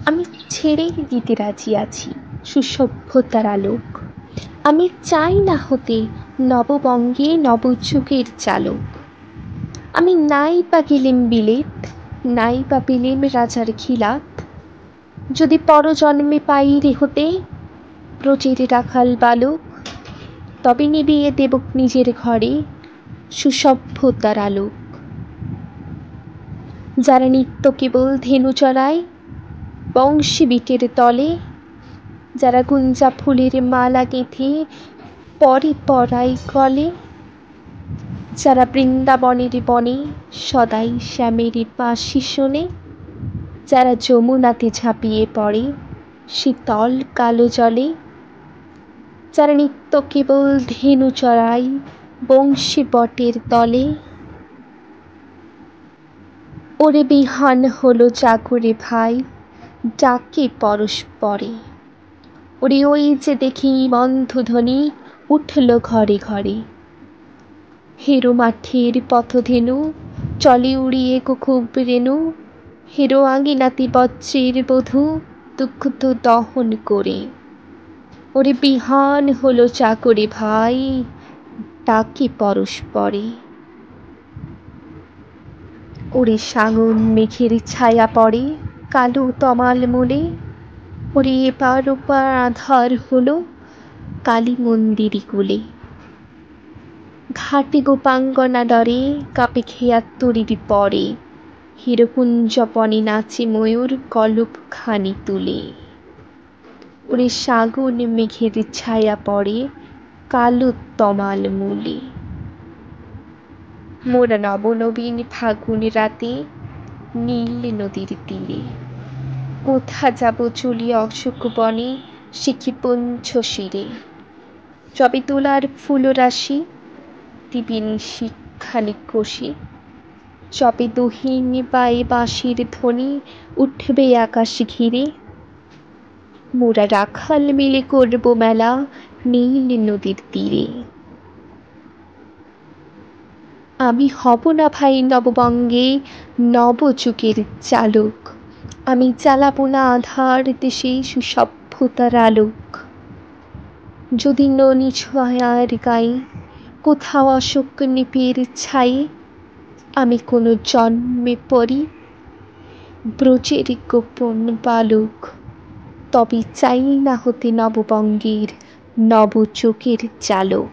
আমি ছেড়েই দিতে রাজি আছি সুসভ্যতার আলোক। আমি চাই না হতে নববঙ্গে নবযুগের চালক। আমি নাই বা গেলেম বিলেত, নাই বা পেলেম রাজার খিলাত, যদি পরজন্মে পাই রে হতে ব্রজের রাখাল বালক, তবে নিবিয়ে দেব নিজের ঘরে সুসভ্যতার আলোক। যারা নিত্য কেবল ধেনু চড়ায় বংশী বিটের তলে, যারা গুঞ্জা ফুলের মালা গেঁথে পরে পরায় গলে, যারা বৃন্দাবনের বনে সদাই শ্যামের বাঁশি শোনে, যারা যমুনাতে ঝাঁপিয়ে পড়ে শীতল কালো জলে, যারা নিত্য কেবল ধেনু চড়ায় বংশী বটের তলে, ওরে বিহান হলো জাগরে ভাই ডাকে পরস্পরে। ওরে ওই যে দেখি বন্ধধ্বনি উঠল ঘরে ঘরে। হেরো মাঠের পথধেনু চলে উড়িয়ে কুকুব রেণু, হেরো আঙিনাতি বজ্রের বধূ দুগ্ধ দহন করে। ওরে বিহান হলো চাকরে ভাই ডাকে পরস্পরে। ওরে সাঙন মেঘের ছায়া পড়ে কালো তমাল মূলে, ওরে এপার ওপার আঁধার হলো কালী মন্দির কুলে। ঘাটে গোপাঙ্গনা ডরে কাপে খেয়া তরির পরে, হীরকুঞ্জপনে নাচে ময়ূর কলপ খানি তুলে। ওরে সাগন মেঘের ছায়া পড়ে কালো তমাল মূলে। মোরা নবনবীন ফাগুন রাতে নীল নদীর তীরে, কোথা যাব চলিয়া অশোক বনে শিখি পঞ্চ শিরে। যবে তোলার ফুল রাশি দিবি নিশিখানি কষি, যবে দহিন পায়ে বাঁশির ধ্বনি উঠবে আকাশ ঘিরে, মোরা রাখাল মিলে করব মেলা নীল নদীর তীরে। আমি হব না ভাই নববঙ্গে নবযুগের চালক, আমি জ্বালাবো না আধার দেশে সুসভ্যতার আলোক। যদি ননি ছোঁয়ার গায়ে কোথাও অশোক নিপের ছায়ে, আমি কোনো জন্মে পড়ি ব্রজের গোপন বালক, তবে চাই না হতে নববঙ্গের নবযুগের চালক।